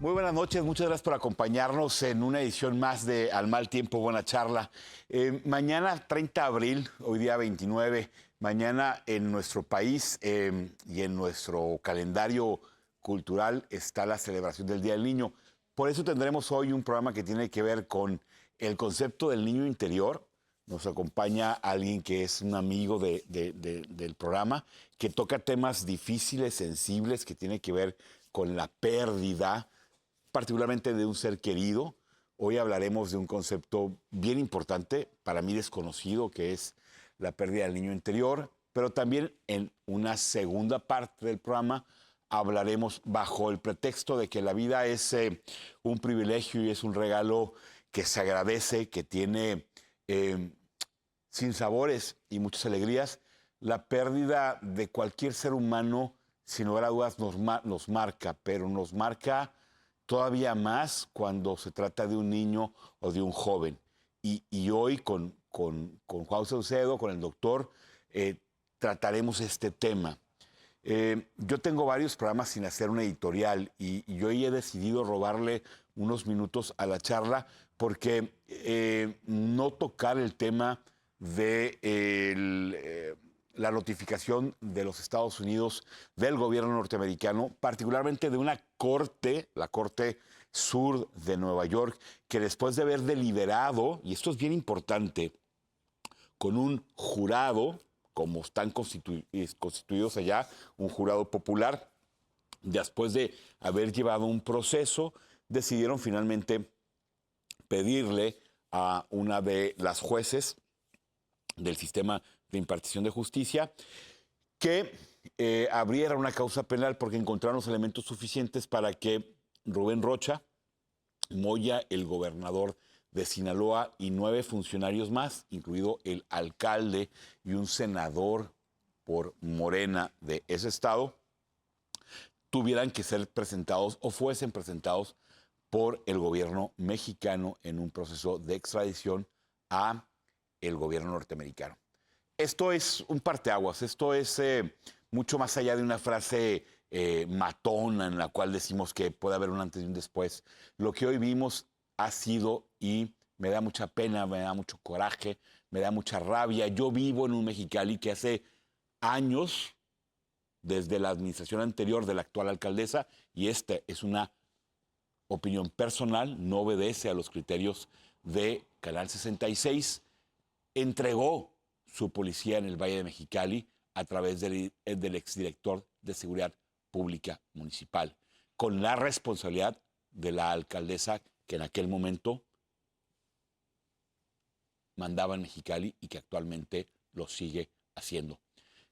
Muy buenas noches, muchas gracias por acompañarnos en una edición más de Al Mal Tiempo, Buena Charla. Mañana 30 de abril, hoy día 29, mañana en nuestro país y en nuestro calendario cultural está la celebración del Día del Niño. Por eso tendremos hoy un programa que tiene que ver con el concepto del niño interior. Nos acompaña alguien que es un amigo del programa, que toca temas difíciles, sensibles, que tiene que ver con la pérdida, particularmente de un ser querido. Hoy hablaremos de un concepto bien importante, para mí desconocido, que es la pérdida del niño interior, pero también en una segunda parte del programa hablaremos bajo el pretexto de que la vida es un privilegio y es un regalo que se agradece, que tiene sinsabores y muchas alegrías. La pérdida de cualquier ser humano, sin lugar a dudas, nos marca, pero nos marca todavía más cuando se trata de un niño o de un joven. Y hoy con Juan Saucedo, con el doctor, trataremos este tema. Yo tengo varios programas sin hacer una editorial y yo hoy he decidido robarle unos minutos a la charla porque no tocar el tema de la notificación de los Estados Unidos, del gobierno norteamericano, particularmente de una corte, la Corte Sur de Nueva York, que después de haber deliberado, y esto es bien importante, con un jurado, como están constituidos allá, un jurado popular, después de haber llevado un proceso, decidieron finalmente pedirle a una de las jueces del sistema de impartición de justicia que abriera una causa penal porque encontraron los elementos suficientes para que Rubén Rocha Moya, el gobernador de Sinaloa, y 9 funcionarios más, incluido el alcalde y un senador por Morena de ese estado, tuvieran que ser presentados o fuesen presentados por el gobierno mexicano en un proceso de extradición a el gobierno norteamericano. Esto es un parteaguas, esto es mucho más allá de una frase matona en la cual decimos que puede haber un antes y un después. Lo que hoy vimos ha sido, y me da mucha pena, me da mucho coraje, me da mucha rabia. Yo vivo en un Mexicali que hace años, desde la administración anterior de la actual alcaldesa, y esta es una opinión personal, no obedece a los criterios de Canal 66, entregó su policía en el Valle de Mexicali a través del exdirector de Seguridad Pública Municipal, con la responsabilidad de la alcaldesa que en aquel momento mandaba en Mexicali y que actualmente lo sigue haciendo.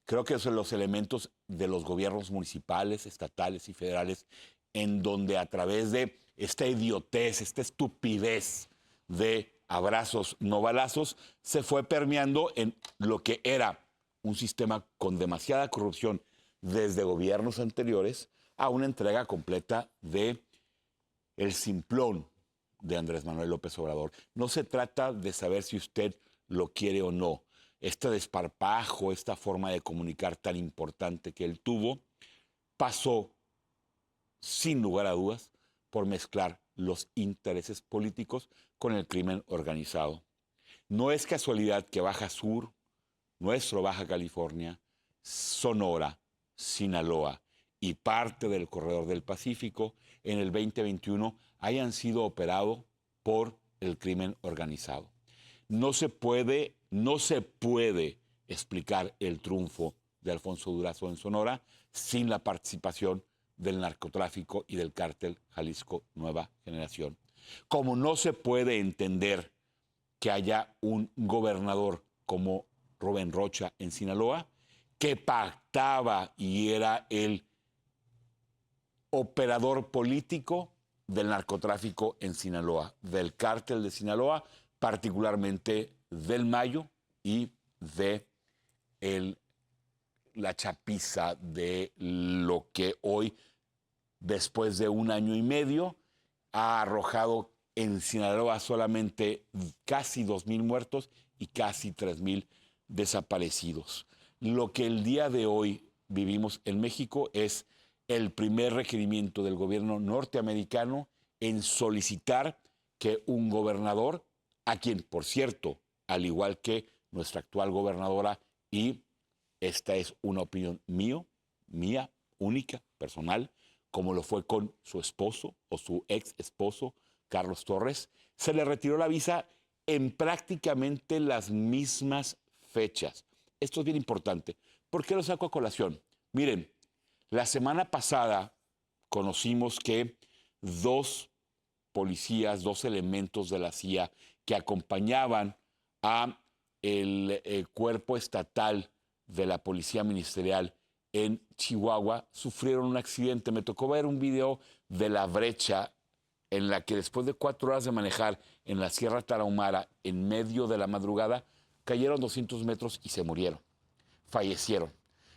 Creo que son los elementos de los gobiernos municipales, estatales y federales en donde a través de esta idiotez, esta estupidez de abrazos, no balazos, se fue permeando en lo que era un sistema con demasiada corrupción desde gobiernos anteriores a una entrega completa de el simplón de Andrés Manuel López Obrador. No se trata de saber si usted lo quiere o no. Este desparpajo, esta forma de comunicar tan importante que él tuvo, pasó, sin lugar a dudas, por mezclar los intereses políticos con el crimen organizado. No es casualidad que Baja Sur, nuestro Baja California, Sonora, Sinaloa y parte del Corredor del Pacífico en el 2021 hayan sido operados por el crimen organizado. No se puede explicar el triunfo de Alfonso Durazo en Sonora sin la participación del narcotráfico y del cártel Jalisco Nueva Generación. Como no se puede entender que haya un gobernador como Rubén Rocha en Sinaloa, que pactaba y era el operador político del narcotráfico en Sinaloa, del cártel de Sinaloa, particularmente del Mayo y de la chapiza de lo que hoy, después de 1 año y medio, ha arrojado en Sinaloa solamente casi 2,000 muertos y casi 3,000 desaparecidos. Lo que el día de hoy vivimos en México es el primer requerimiento del gobierno norteamericano en solicitar que un gobernador, a quien, por cierto, al igual que nuestra actual gobernadora, y esta es una opinión mía, única, personal, como lo fue con su esposo o su ex esposo, Carlos Torres, se le retiró la visa en prácticamente las mismas fechas. Esto es bien importante. ¿Por qué lo saco a colación? Miren, la semana pasada conocimos que dos policías, dos elementos de la CIA que acompañaban a el cuerpo estatal de la Policía Ministerial en Chihuahua sufrieron un accidente. Me tocó ver un video de la brecha en la que después de 4 horas de manejar en la Sierra Tarahumara, en medio de la madrugada, cayeron 200 metros y se murieron, fallecieron.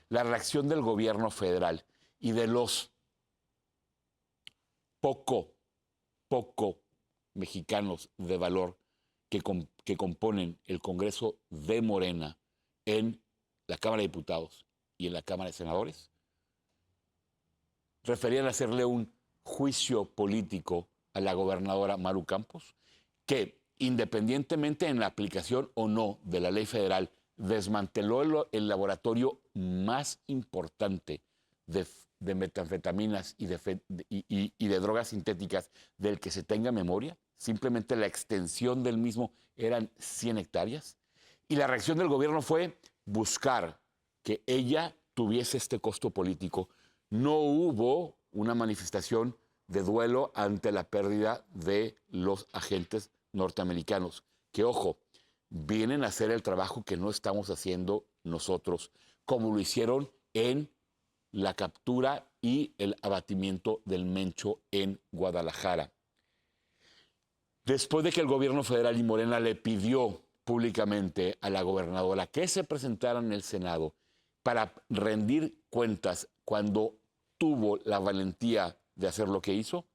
La reacción del gobierno federal y de los poco mexicanos de valor que componen el Congreso de Morena en la Cámara de Diputados y en la Cámara de Senadores, referían a hacerle un juicio político a la gobernadora Maru Campos, que independientemente en la aplicación o no de la ley federal, desmanteló el laboratorio más importante de metanfetaminas y de drogas sintéticas del que se tenga memoria. Simplemente la extensión del mismo eran 100 hectáreas. Y la reacción del gobierno fue buscar que ella tuviese este costo político. No hubo una manifestación de duelo ante la pérdida de los agentes norteamericanos, que, ojo, vienen a hacer el trabajo que no estamos haciendo nosotros, como lo hicieron en la captura y el abatimiento del Mencho en Guadalajara. Después de que el gobierno federal y Morena le pidió públicamente a la gobernadora que se presentara en el Senado para rendir cuentas cuando tuvo la valentía de hacer lo que hizo,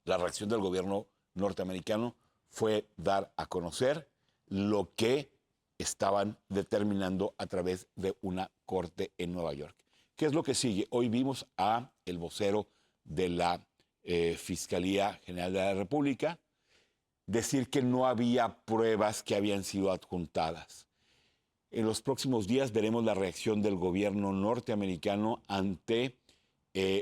la reacción del gobierno norteamericano fue dar a conocer lo que estaban determinando a través de una corte en Nueva York. ¿Qué es lo que sigue? Hoy vimos a el vocero de la Fiscalía General de la República decir que no había pruebas que habían sido adjuntadas. En los próximos días veremos la reacción del gobierno norteamericano ante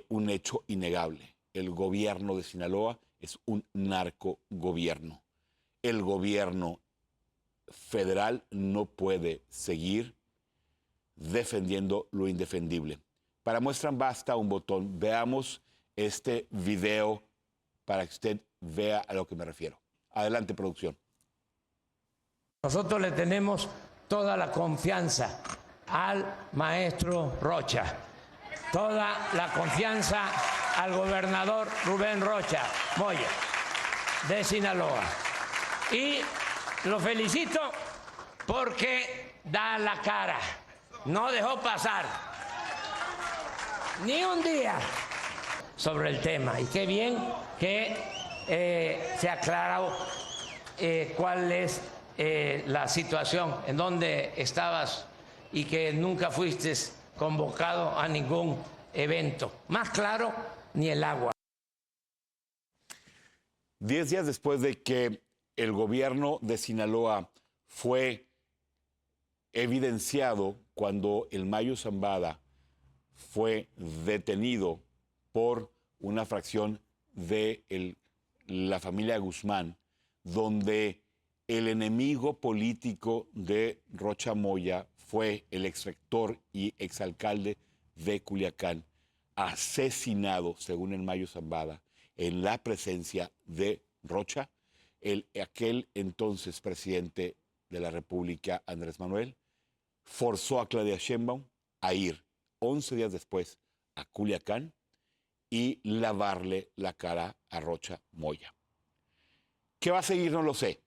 un hecho innegable. El gobierno de Sinaloa es un narcogobierno. El gobierno federal no puede seguir defendiendo lo indefendible. Para muestra basta un botón. Veamos este video para que usted vea a lo que me refiero. Adelante, producción. Nosotros le tenemos toda la confianza al maestro Rocha, toda la confianza al gobernador Rubén Rocha Moya de Sinaloa. Y lo felicito porque da la cara, no dejó pasar ni un día sobre el tema. Y qué bien que se ha aclarado cuál es la situación, en dónde estabas y que nunca fuiste convocado a ningún evento. Más claro, ni el agua. 10 días después de que el gobierno de Sinaloa fue evidenciado cuando el Mayo Zambada fue detenido por una fracción de la familia Guzmán, donde el enemigo político de Rocha Moya fue el exrector y exalcalde de Culiacán, asesinado, según el Mayo Zambada, en la presencia de Rocha, aquel entonces presidente de la República, Andrés Manuel, forzó a Claudia Sheinbaum a ir 11 días después a Culiacán y lavarle la cara a Rocha Moya. ¿Qué va a seguir? No lo sé.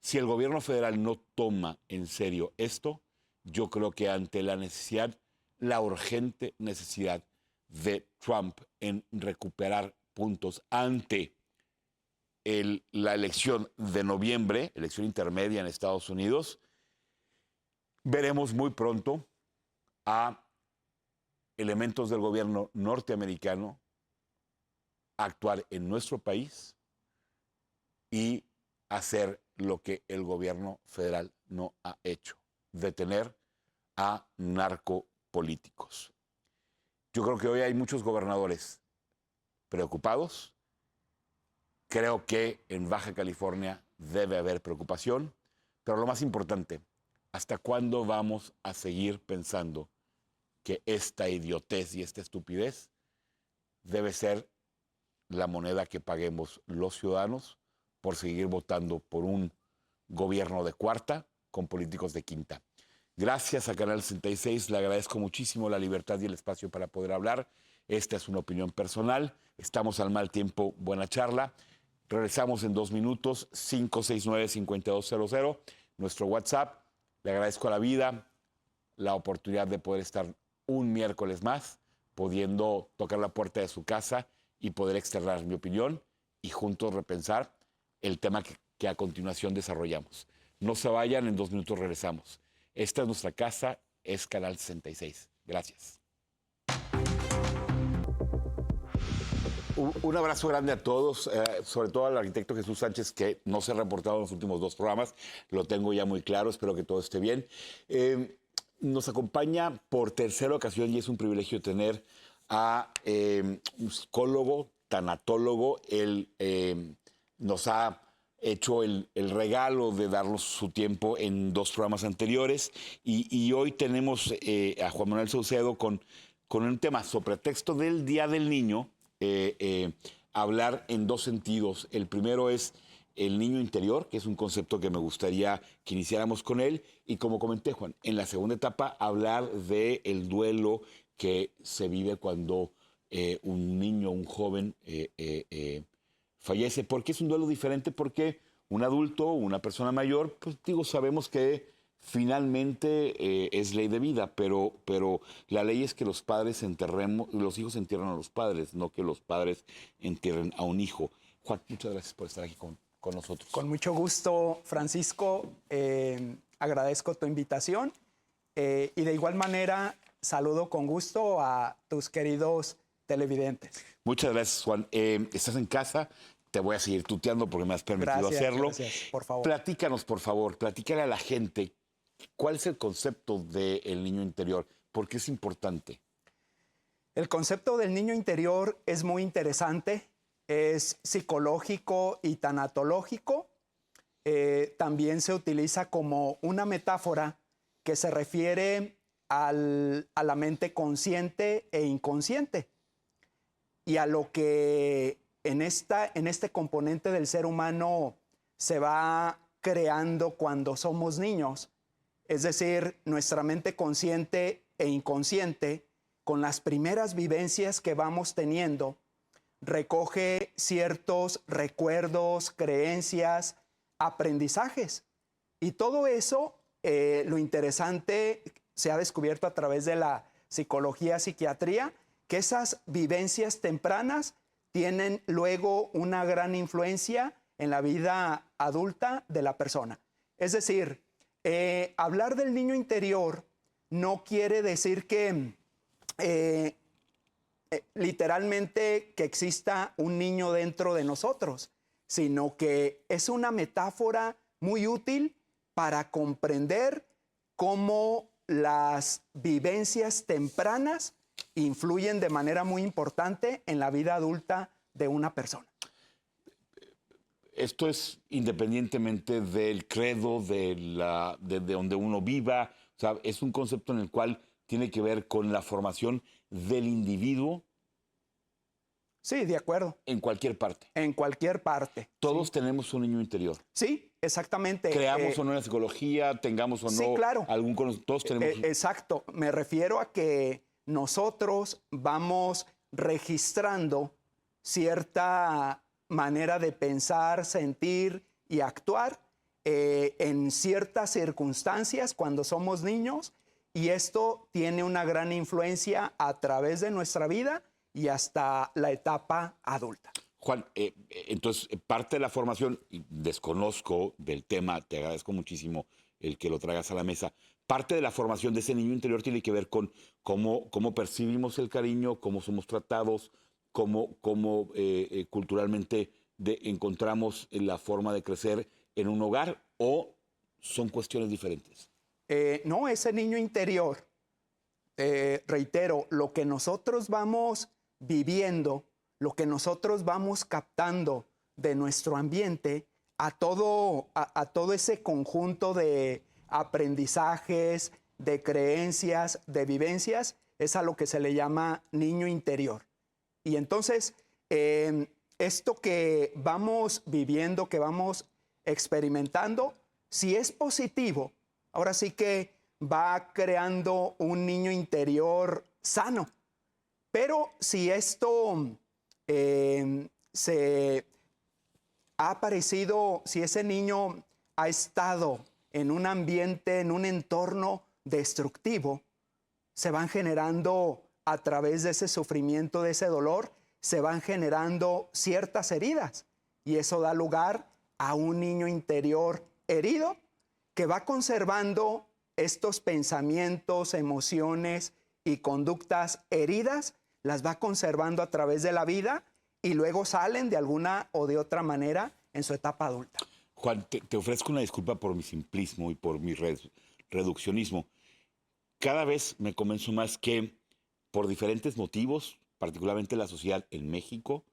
Si el gobierno federal no toma en serio esto, yo creo que ante la necesidad, la urgente necesidad de Trump en recuperar puntos ante la elección de noviembre, elección intermedia en Estados Unidos, veremos muy pronto a elementos del gobierno norteamericano a actuar en nuestro país y hacer lo que el gobierno federal no ha hecho, detener a narcopolíticos. Yo creo que hoy hay muchos gobernadores preocupados. Creo que en Baja California debe haber preocupación, pero lo más importante, ¿hasta cuándo vamos a seguir pensando que esta idiotez y esta estupidez debe ser la moneda que paguemos los ciudadanos por seguir votando por un gobierno de cuarta con políticos de quinta? Gracias a Canal 66, le agradezco muchísimo la libertad y el espacio para poder hablar. Esta es una opinión personal. Estamos al mal tiempo, buena charla. Regresamos en 2 minutos, 569-5200, nuestro WhatsApp. Le agradezco a la vida la oportunidad de poder estar un miércoles más, pudiendo tocar la puerta de su casa y poder externar mi opinión y juntos repensar el tema que a continuación desarrollamos. No se vayan, en 2 minutos regresamos. Esta es nuestra casa, es Canal 66. Gracias. Un abrazo grande a todos, sobre todo al arquitecto Jesús Sánchez, que no se ha reportado en los últimos 2 programas. Lo tengo ya muy claro, espero que todo esté bien. Nos acompaña por tercera ocasión y es un privilegio tener a un psicólogo, tanatólogo. Él nos ha hecho el regalo de darnos su tiempo en 2 programas anteriores y hoy tenemos a Juan Manuel Saucedo con un tema sobre pretexto del Día del Niño, hablar en 2 sentidos. El primero es el niño interior, que es un concepto que me gustaría que iniciáramos con él, y como comenté, Juan, en la segunda etapa hablar del duelo que se vive cuando un niño, un joven fallece. ¿Por qué es un duelo diferente? Porque un adulto, una persona mayor, pues digo, sabemos que finalmente es ley de vida, pero la ley es que los padres enterremos, los hijos entierran a los padres, no que los padres entierren a un hijo. Juan, muchas gracias por estar aquí con nosotros. Con mucho gusto, Francisco. Agradezco tu invitación y de igual manera saludo con gusto a tus queridos televidentes. Muchas gracias, Juan. Estás en casa. Te voy a seguir tuteando porque me has permitido hacerlo. Gracias, por favor. Platícanos, por favor, platícale a la gente cuál es el concepto del niño interior, por qué es importante. El concepto del niño interior es muy interesante, es psicológico y tanatológico. También se utiliza como una metáfora que se refiere a la mente consciente e inconsciente y a lo que en este componente del ser humano se va creando cuando somos niños. Es decir, nuestra mente consciente e inconsciente, con las primeras vivencias que vamos teniendo, recoge ciertos recuerdos, creencias, aprendizajes. Y todo eso, lo interesante, se ha descubierto a través de la psicología, psiquiatría, que esas vivencias tempranas tienen luego una gran influencia en la vida adulta de la persona. Es decir, hablar del niño interior no quiere decir que literalmente que exista un niño dentro de nosotros, sino que es una metáfora muy útil para comprender cómo las vivencias tempranas influyen de manera muy importante en la vida adulta de una persona. Esto es independientemente del credo, de donde uno viva. O sea, es un concepto en el cual tiene que ver con la formación del individuo. Sí, de acuerdo. En cualquier parte. En cualquier parte. Todos tenemos un niño interior. Sí, exactamente. Creamos o no en la psicología, tengamos o no sí, claro. algún conocimiento, todos tenemos. Exacto. Me refiero a que nosotros vamos registrando cierta manera de pensar, sentir y actuar en ciertas circunstancias cuando somos niños, y esto tiene una gran influencia a través de nuestra vida y hasta la etapa adulta. Juan, entonces, parte de la formación, y desconozco del tema, te agradezco muchísimo el que lo traigas a la mesa, parte de la formación de ese niño interior tiene que ver con cómo percibimos el cariño, cómo somos tratados, cómo culturalmente encontramos la forma de crecer en un hogar, o son cuestiones diferentes. No, ese niño interior, reitero, lo que nosotros vamos viviendo, lo que nosotros vamos captando de nuestro ambiente, a todo ese conjunto de aprendizajes, de creencias, de vivencias, es a lo que se le llama niño interior. Y entonces, esto que vamos viviendo, que vamos experimentando, si es positivo, ahora sí que va creando un niño interior sano. Pero si esto se ha aparecido, si ese niño ha estado en un ambiente, en un entorno destructivo, se van generando a través de ese sufrimiento, de ese dolor, se van generando ciertas heridas. Y eso da lugar a un niño interior herido que va conservando estos pensamientos, emociones y conductas heridas, las va conservando a través de la vida y luego salen de alguna o de otra manera en su etapa adulta. Juan, te ofrezco una disculpa por mi simplismo y por mi reduccionismo. Cada vez me convenzo más que por diferentes motivos, particularmente la sociedad en México,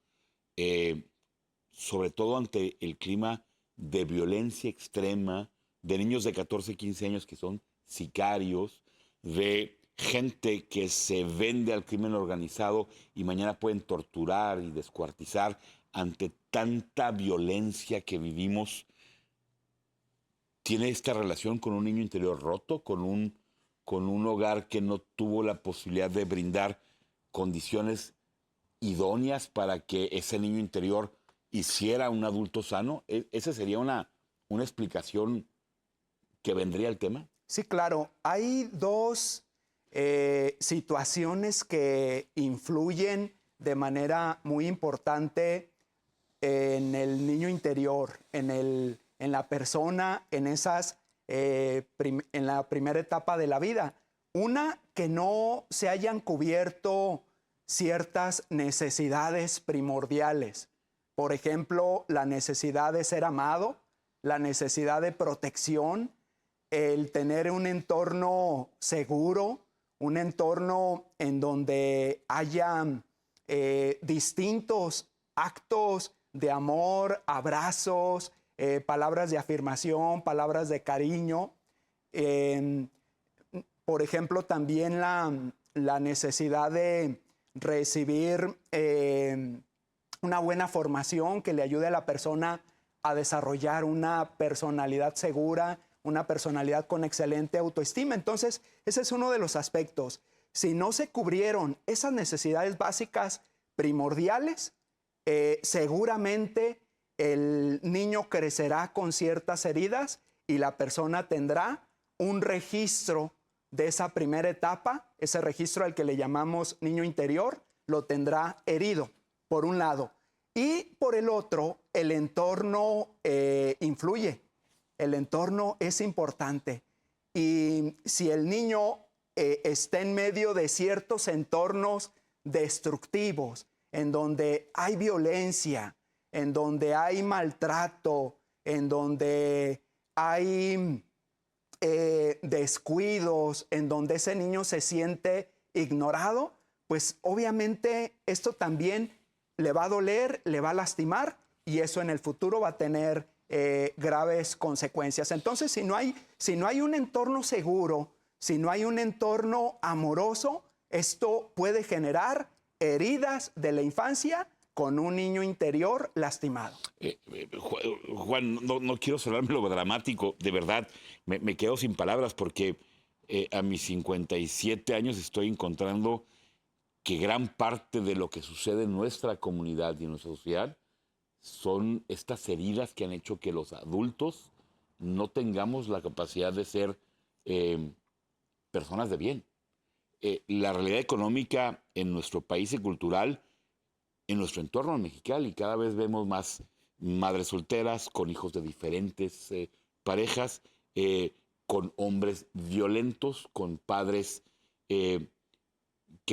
sobre todo ante el clima de violencia extrema, de niños de 14, 15 años que son sicarios, de gente que se vende al crimen organizado y mañana pueden torturar y descuartizar, ante tanta violencia que vivimos. ¿Tiene esta relación con un niño interior roto, con un hogar que no tuvo la posibilidad de brindar condiciones idóneas para que ese niño interior hiciera un adulto sano? ¿Esa sería una explicación que vendría al tema? Sí, claro. Hay dos situaciones que influyen de manera muy importante en el niño interior, en la persona, en la primera etapa de la vida. Una, que no se hayan cubierto ciertas necesidades primordiales. Por ejemplo, la necesidad de ser amado, la necesidad de protección, el tener un entorno seguro, un entorno en donde haya distintos actos de amor, abrazos, palabras de afirmación, palabras de cariño. Por ejemplo, también la necesidad de recibir una buena formación que le ayude a la persona a desarrollar una personalidad segura, una personalidad con excelente autoestima. Entonces, ese es uno de los aspectos. Si no se cubrieron esas necesidades básicas primordiales, seguramente el niño crecerá con ciertas heridas y la persona tendrá un registro de esa primera etapa, ese registro al que le llamamos niño interior, lo tendrá herido, por un lado. Y por el otro, el entorno influye. El entorno es importante. Y si el niño está en medio de ciertos entornos destructivos, en donde hay violencia, en donde hay maltrato, en donde hay descuidos, en donde ese niño se siente ignorado, pues obviamente esto también le va a doler, le va a lastimar y eso en el futuro va a tener graves consecuencias. Entonces, si no hay un entorno seguro, si no hay un entorno amoroso, esto puede generar heridas de la infancia con un niño interior lastimado. Juan, no quiero sonar melodramático, de verdad, me quedo sin palabras porque a mis 57 años estoy encontrando que gran parte de lo que sucede en nuestra comunidad y en nuestra sociedad son estas heridas que han hecho que los adultos no tengamos la capacidad de ser personas de bien. La realidad económica en nuestro país y cultural, en nuestro entorno en Mexicali, cada vez vemos más madres solteras con hijos de diferentes parejas, con hombres violentos, con padres que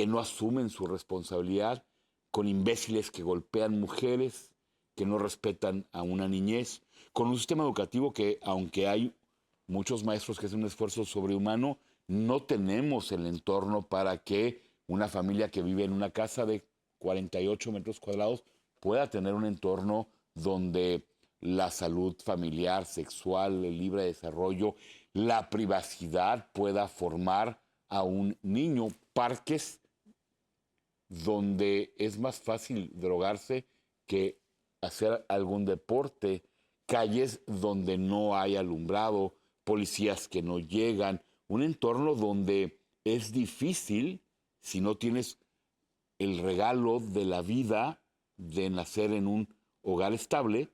no asumen su responsabilidad, con imbéciles que golpean mujeres, que no respetan a una niñez, con un sistema educativo que, aunque hay muchos maestros que hacen un esfuerzo sobrehumano, no tenemos el entorno para que una familia que vive en una casa de 48 metros cuadrados pueda tener un entorno donde la salud familiar, sexual, el libre desarrollo, la privacidad pueda formar a un niño. Parques donde es más fácil drogarse que hacer algún deporte, calles donde no hay alumbrado, policías que no llegan, un entorno donde es difícil, si no tienes el regalo de la vida, de nacer en un hogar estable,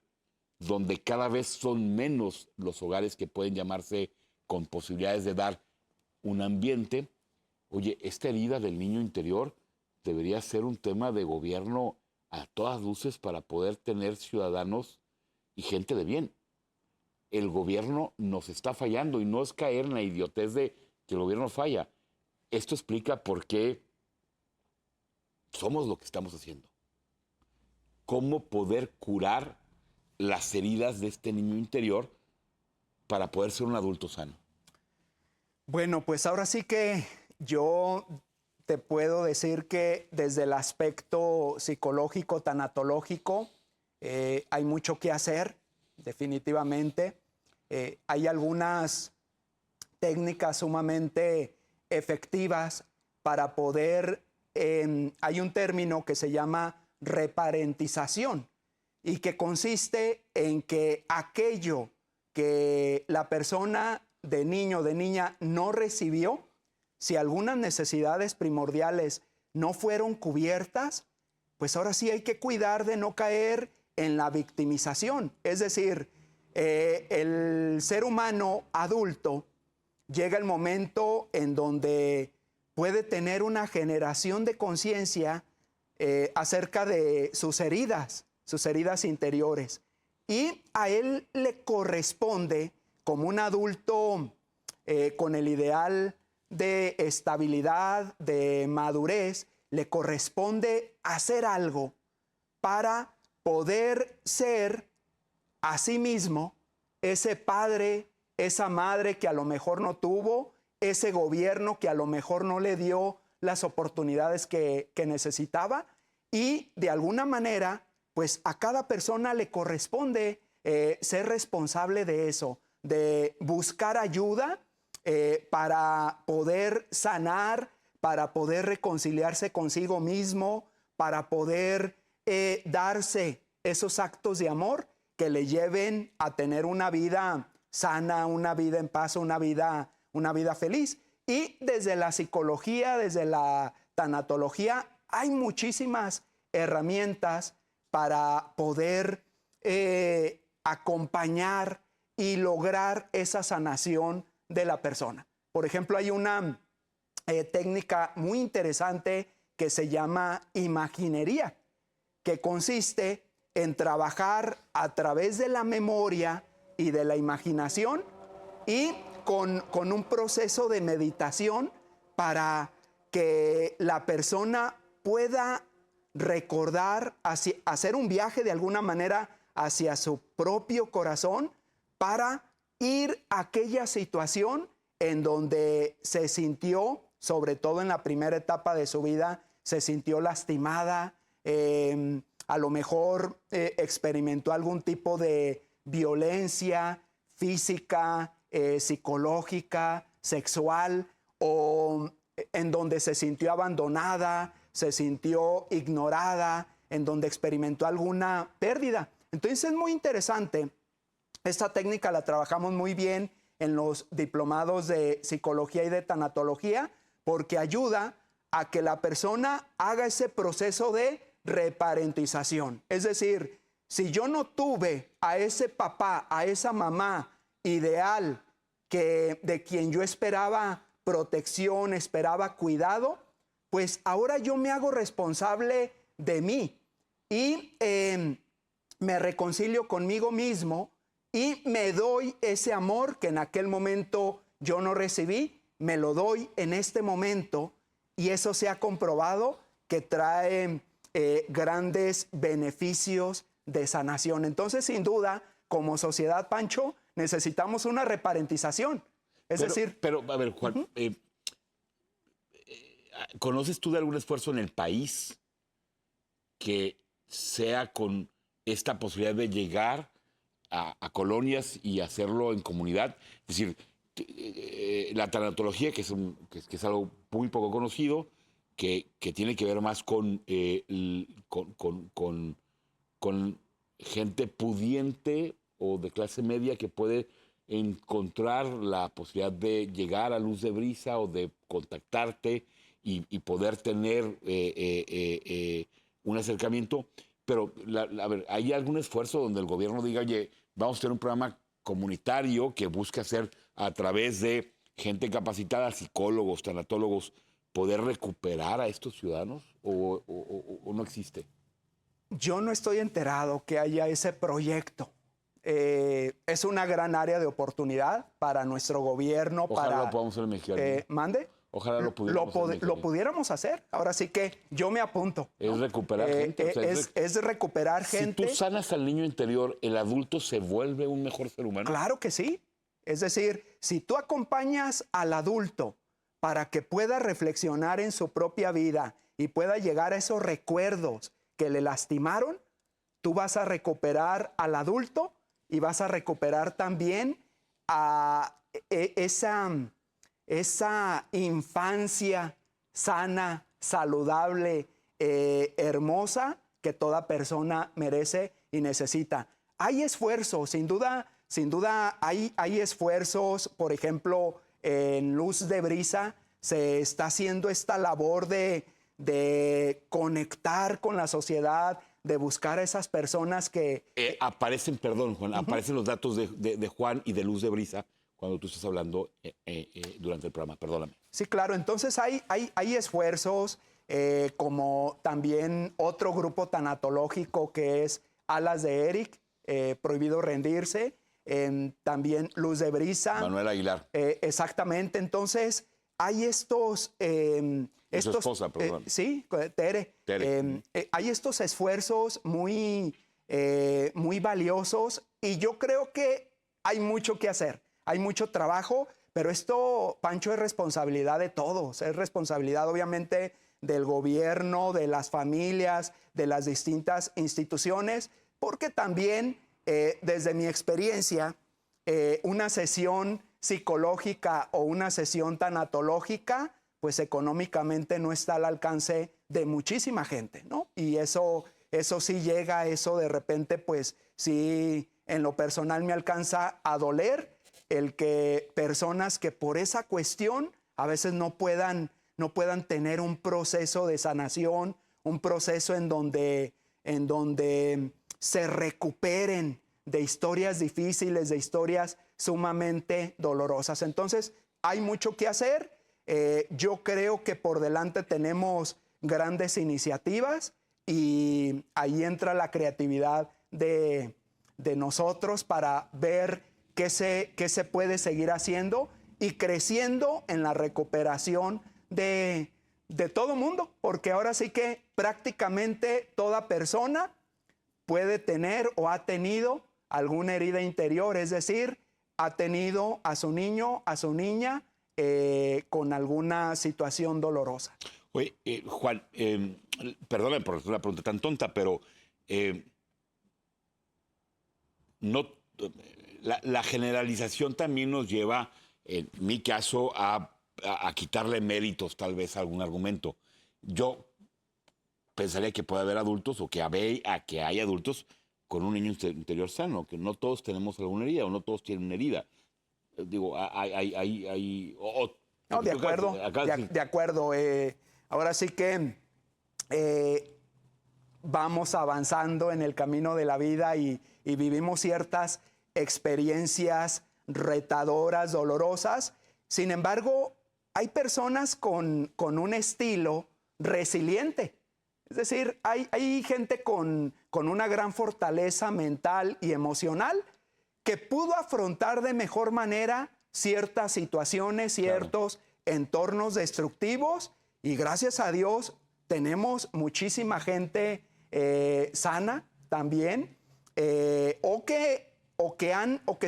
donde cada vez son menos los hogares que pueden llamarse con posibilidades de dar un ambiente. Oye, esta herida del niño interior debería ser un tema de gobierno a todas luces para poder tener ciudadanos y gente de bien. El gobierno nos está fallando y no es caer en la idiotez de que el gobierno falla. Esto explica por qué somos lo que estamos haciendo. Cómo poder curar las heridas de este niño interior para poder ser un adulto sano. Bueno, pues ahora sí que yo te puedo decir que desde el aspecto psicológico, tanatológico, hay mucho que hacer, definitivamente. Hay algunas técnicas sumamente efectivas para poder, hay un término que se llama reparentización y que consiste en que aquello que la persona de niño o de niña no recibió, si algunas necesidades primordiales no fueron cubiertas, pues ahora sí hay que cuidar de no caer en la victimización. Es decir, el ser humano adulto llega el momento en donde puede tener una generación de conciencia acerca de sus heridas interiores. Y a él le corresponde, como un adulto con el ideal de estabilidad, de madurez, le corresponde hacer algo para poder ser a sí mismo ese padre, esa madre que a lo mejor no tuvo, ese gobierno que a lo mejor no le dio las oportunidades que necesitaba, y de alguna manera, pues a cada persona le corresponde ser responsable de eso, de buscar ayuda para poder sanar, para poder reconciliarse consigo mismo, para poder darse esos actos de amor que le lleven a tener una vida sana, una vida en paz, una vida feliz. Y desde la psicología, desde la tanatología, hay muchísimas herramientas para poder acompañar y lograr esa sanación de la persona. Por ejemplo, hay una técnica muy interesante que se llama imaginería, que consiste en trabajar a través de la memoria y de la imaginación y con un proceso de meditación para que la persona pueda recordar, hacer un viaje de alguna manera hacia su propio corazón para ir a aquella situación en donde se sintió, sobre todo en la primera etapa de su vida, se sintió lastimada, a lo mejor experimentó algún tipo de violencia física, psicológica, sexual, o en donde se sintió abandonada, se sintió ignorada, en donde experimentó alguna pérdida. Entonces es muy interesante. Esta técnica la trabajamos muy bien en los diplomados de psicología y de tanatología porque ayuda a que la persona haga ese proceso de reparentización. Es decir, si yo no tuve a ese papá, a esa mamá ideal de quien yo esperaba protección, esperaba cuidado, pues ahora yo me hago responsable de mí y me reconcilio conmigo mismo y me doy ese amor que en aquel momento yo no recibí, me lo doy en este momento y eso se ha comprobado que trae grandes beneficios de sanación. Entonces, sin duda, como sociedad, Pancho, necesitamos una reparentización. Es decir... Pero, a ver, Juan, ¿conoces tú de algún esfuerzo en el país que sea con esta posibilidad de llegar a colonias y hacerlo en comunidad? Es decir, la tanatología, que es algo muy poco conocido, que tiene que ver más con gente pudiente o de clase media que puede encontrar la posibilidad de llegar a Luz de Brisa o de contactarte y poder tener un acercamiento. Pero, a ver, ¿hay algún esfuerzo donde el gobierno diga, oye, vamos a tener un programa comunitario que busque hacer a través de gente capacitada, psicólogos, tanatólogos, poder recuperar a estos ciudadanos o no existe? Yo no estoy enterado que haya ese proyecto. Es una gran área de oportunidad para nuestro gobierno. Ojalá lo podamos hacer en Mexicali. ¿Mande? Ojalá lo pudiéramos hacer. Lo pudiéramos hacer. Ahora sí que yo me apunto. Es recuperar gente. Es recuperar gente. Si tú sanas al niño interior, ¿el adulto se vuelve un mejor ser humano? Claro que sí. Es decir, si tú acompañas al adulto para que pueda reflexionar en su propia vida y pueda llegar a esos recuerdos que le lastimaron, tú vas a recuperar al adulto y vas a recuperar también a esa infancia sana, saludable, hermosa que toda persona merece y necesita. Hay esfuerzos, sin duda hay esfuerzos. Por ejemplo, en Luz de Brisa se está haciendo esta labor de conectar con la sociedad, de buscar a esas personas que... aparecen, perdón, Juan, aparecen los datos de Juan y de Luz de Brisa cuando tú estás hablando durante el programa, perdóname. Sí, claro, entonces hay esfuerzos, como también otro grupo tanatológico que es Alas de Eric, Prohibido Rendirse, también Luz de Brisa. Manuel Aguilar. Exactamente, entonces hay estos... su esposa, perdón. Sí, Tere. Hay estos esfuerzos muy valiosos y yo creo que hay mucho que hacer, hay mucho trabajo, pero esto, Pancho, es responsabilidad de todos, es responsabilidad obviamente del gobierno, de las familias, de las distintas instituciones, porque también, desde mi experiencia, una sesión psicológica o una sesión tanatológica, pues económicamente no está al alcance de muchísima gente, ¿no? Y eso sí llega, eso de repente, pues sí, en lo personal me alcanza a doler el que personas que por esa cuestión a veces no puedan tener un proceso de sanación, un proceso en donde se recuperen de historias difíciles, de historias sumamente dolorosas. Entonces, hay mucho que hacer. Yo creo que por delante tenemos grandes iniciativas y ahí entra la creatividad de nosotros para ver qué se puede seguir haciendo y creciendo en la recuperación de todo mundo, porque ahora sí que prácticamente toda persona puede tener o ha tenido alguna herida interior, es decir, ha tenido a su niño, a su niña, con alguna situación dolorosa. Oye, Juan, perdóname por una pregunta tan tonta, pero la generalización también nos lleva, en mi caso, a quitarle méritos tal vez a algún argumento. Yo pensaría que puede haber adultos o que hay adultos con un niño interior sano, que no todos tenemos alguna herida o no todos tienen una herida. Digo, no, de acuerdo, de acuerdo. Ahora sí que vamos avanzando en el camino de la vida y vivimos ciertas experiencias retadoras, dolorosas. Sin embargo, hay personas con un estilo resiliente. Es decir, hay gente con una gran fortaleza mental y emocional que pudo afrontar de mejor manera ciertas situaciones, ciertos entornos destructivos, y gracias a Dios tenemos muchísima gente sana también, o que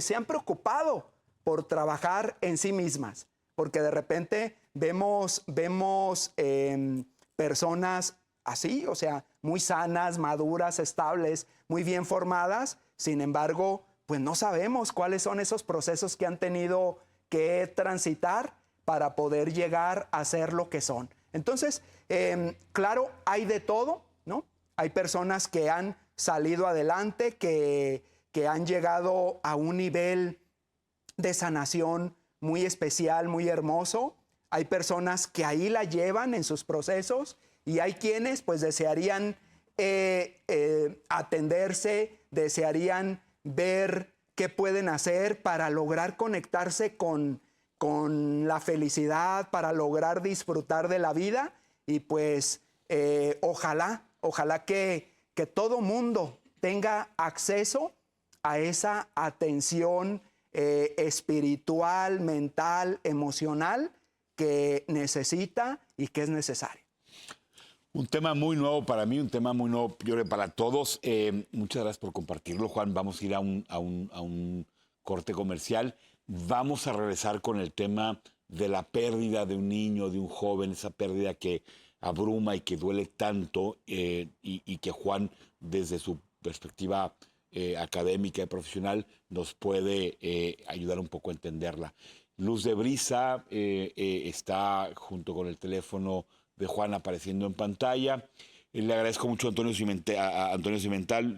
se han preocupado por trabajar en sí mismas, porque de repente vemos personas así, o sea, muy sanas, maduras, estables, muy bien formadas. Sin embargo, pues no sabemos cuáles son esos procesos que han tenido que transitar para poder llegar a ser lo que son. Entonces, claro, hay de todo, ¿no? Hay personas que han salido adelante, que han llegado a un nivel de sanación muy especial, muy hermoso. Hay personas que ahí la llevan en sus procesos, y hay quienes pues desearían atenderse, desearían ver qué pueden hacer para lograr conectarse con la felicidad, para lograr disfrutar de la vida. Y pues ojalá que todo mundo tenga acceso a esa atención espiritual, mental, emocional que necesita y que es necesario. Un tema muy nuevo para mí, un tema muy nuevo, yo creo, para todos. Muchas gracias por compartirlo, Juan. Vamos a ir a un corte comercial. Vamos a regresar con el tema de la pérdida de un niño, de un joven, esa pérdida que abruma y que duele tanto, y que Juan, desde su perspectiva académica y profesional, nos puede ayudar un poco a entenderla. Luz de Brisa está junto con el teléfono de Juan apareciendo en pantalla. Le agradezco mucho a Antonio Cimentel,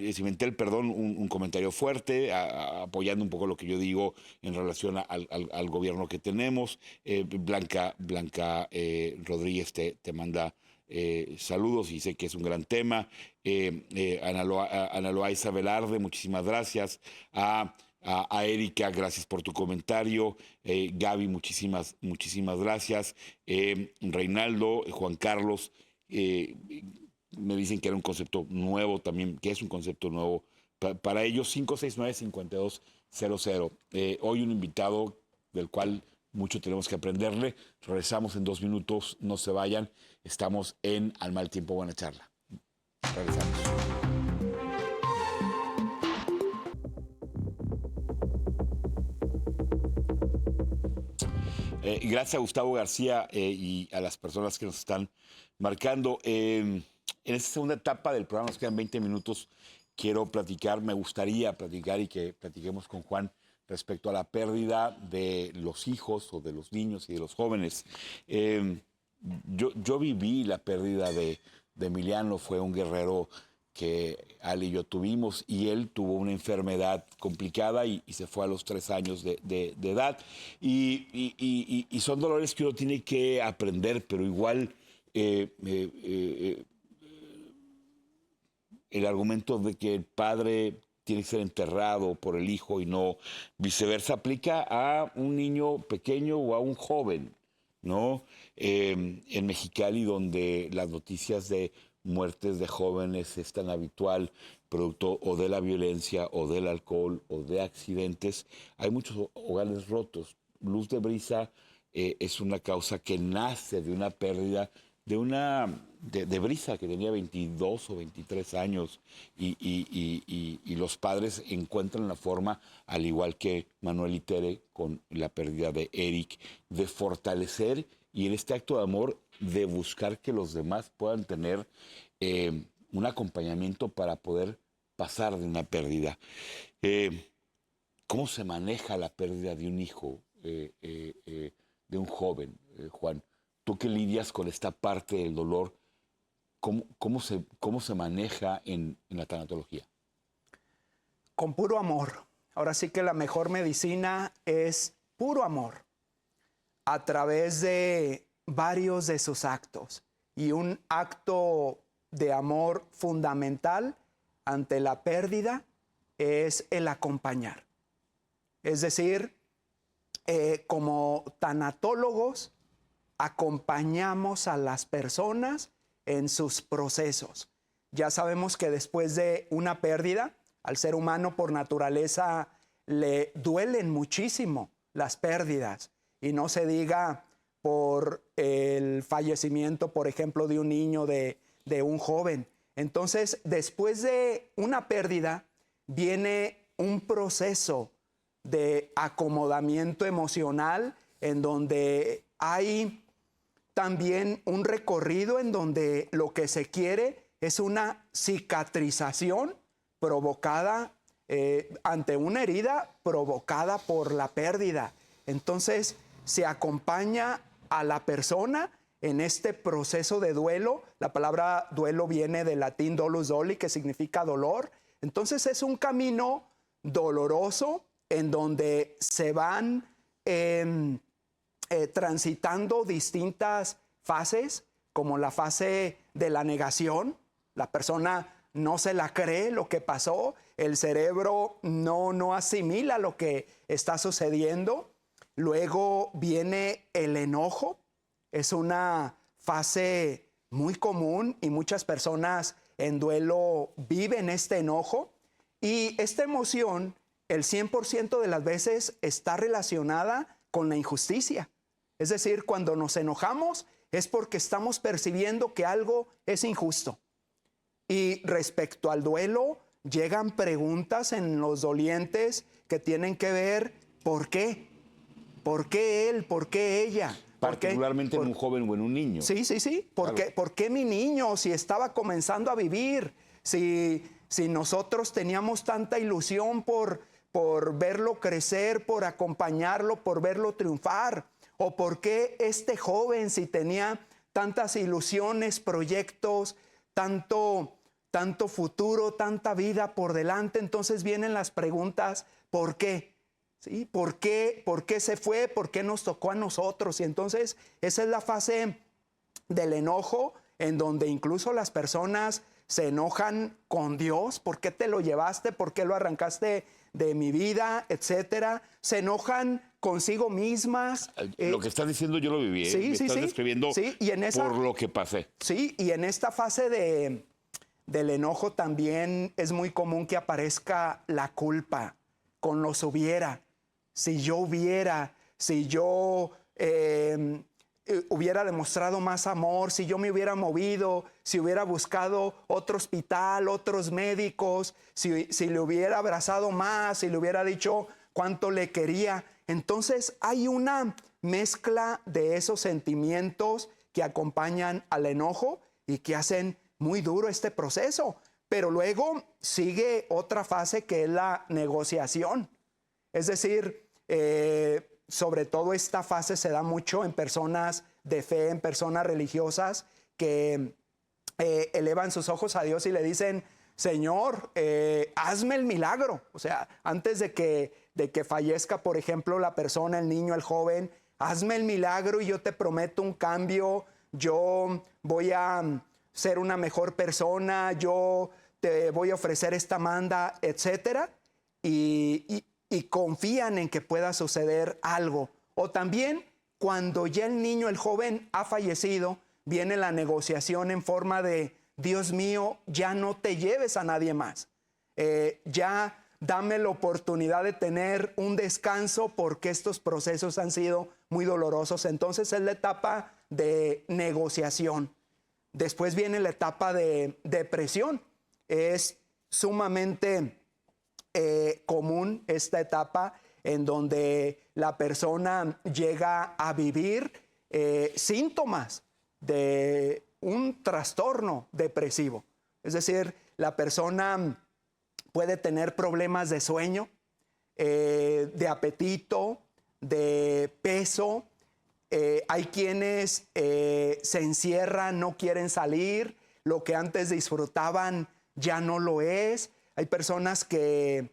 un comentario fuerte, apoyando un poco lo que yo digo en relación al gobierno que tenemos. Blanca Rodríguez te manda saludos y sé que es un gran tema. Ana Loaiza Velarde, muchísimas gracias. A Erika, gracias por tu comentario. Gaby, muchísimas gracias. Reinaldo, Juan Carlos, me dicen que era un concepto nuevo también, que es un concepto nuevo para ellos. 569-5200. Hoy un invitado del cual mucho tenemos que aprenderle. Regresamos en 2 minutos, no se vayan. Estamos en Al Mal Tiempo, Buena Charla. Regresamos. Gracias a Gustavo García y a las personas que nos están marcando. En esta segunda etapa del programa, nos quedan 20 minutos, me gustaría platicar y que platiquemos con Juan respecto a la pérdida de los hijos o de los niños y de los jóvenes. Yo viví la pérdida de Emiliano, fue un guerrero que Ale y yo tuvimos, y él tuvo una enfermedad complicada y se fue a los 3 años de edad. Y son dolores que uno tiene que aprender, pero igual el argumento de que el padre tiene que ser enterrado por el hijo y no viceversa aplica a un niño pequeño o a un joven, ¿no? En Mexicali, donde las noticias de muertes de jóvenes es tan habitual, producto o de la violencia o del alcohol o de accidentes, hay muchos hogares rotos. Luz de Brisa es una causa que nace de una pérdida de Brisa, que tenía 22 o 23 años, y los padres encuentran la forma, al igual que Manuel y Tere con la pérdida de Eric, de fortalecer, y en este acto de amor de buscar que los demás puedan tener un acompañamiento para poder pasar de una pérdida. ¿Cómo se maneja la pérdida de un hijo, de un joven, Juan? Tú que lidias con esta parte del dolor, ¿cómo se maneja en la tanatología? Con puro amor. Ahora sí que la mejor medicina es puro amor, a través de varios de sus actos. Y un acto de amor fundamental ante la pérdida es el acompañar. Es decir, como tanatólogos, acompañamos a las personas en sus procesos. Ya sabemos que después de una pérdida, al ser humano por naturaleza le duelen muchísimo las pérdidas. Y no se diga por el fallecimiento, por ejemplo, de un niño, de un joven. Entonces, después de una pérdida, viene un proceso de acomodamiento emocional en donde hay también un recorrido en donde lo que se quiere es una cicatrización provocada ante una herida provocada por la pérdida. Entonces, se acompaña a la persona en este proceso de duelo. La palabra duelo viene del latín dolus doli, que significa dolor. Entonces, es un camino doloroso en donde se van transitando distintas fases, como la fase de la negación. La persona no se la cree lo que pasó, el cerebro no asimila lo que está sucediendo. Luego viene el enojo, es una fase muy común y muchas personas en duelo viven este enojo. Y esta emoción, el 100% de las veces, está relacionada con la injusticia. Es decir, cuando nos enojamos es porque estamos percibiendo que algo es injusto. Y respecto al duelo, llegan preguntas en los dolientes que tienen que ver ¿por qué? ¿Por qué él? ¿Por qué ella? Particularmente en un joven o en un niño. Sí. Claro. ¿Por qué mi niño? Si estaba comenzando a vivir, si nosotros teníamos tanta ilusión por verlo crecer, por acompañarlo, por verlo triunfar. ¿O por qué este joven, si tenía tantas ilusiones, proyectos, tanto futuro, tanta vida por delante? Entonces vienen las preguntas, ¿por qué? ¿Sí? ¿Por qué se fue? ¿Por qué nos tocó a nosotros? Y entonces esa es la fase del enojo, en donde incluso las personas se enojan con Dios. ¿Por qué te lo llevaste? ¿Por qué lo arrancaste de mi vida? Etcétera. Se enojan consigo mismas. Lo que estás diciendo yo lo viví. Me estás describiendo por lo que pasé. Sí, y en esta fase del enojo también es muy común que aparezca la culpa con los hubiera. Si yo hubiera demostrado más amor, si yo me hubiera movido, si hubiera buscado otro hospital, otros médicos, si le hubiera abrazado más, si le hubiera dicho cuánto le quería. Entonces hay una mezcla de esos sentimientos que acompañan al enojo y que hacen muy duro este proceso. Pero luego sigue otra fase que es la negociación. Es decir, sobre todo esta fase se da mucho en personas de fe, en personas religiosas que elevan sus ojos a Dios y le dicen: Señor, hazme el milagro. O sea, antes de que fallezca, por ejemplo, la persona, el niño, el joven, hazme el milagro y yo te prometo un cambio. Yo voy a ser una mejor persona, yo te voy a ofrecer esta manda, etcétera. Y confían en que pueda suceder algo. O también, cuando ya el niño, el joven ha fallecido, viene la negociación en forma de: Dios mío, ya no te lleves a nadie más. Ya dame la oportunidad de tener un descanso porque estos procesos han sido muy dolorosos. Entonces es la etapa de negociación. Después viene la etapa de depresión. Es sumamente común esta etapa en donde la persona llega a vivir síntomas de un trastorno depresivo. Es decir, la persona puede tener problemas de sueño, de apetito, de peso. Hay quienes se encierran, no quieren salir, lo que antes disfrutaban ya no lo es. Hay personas que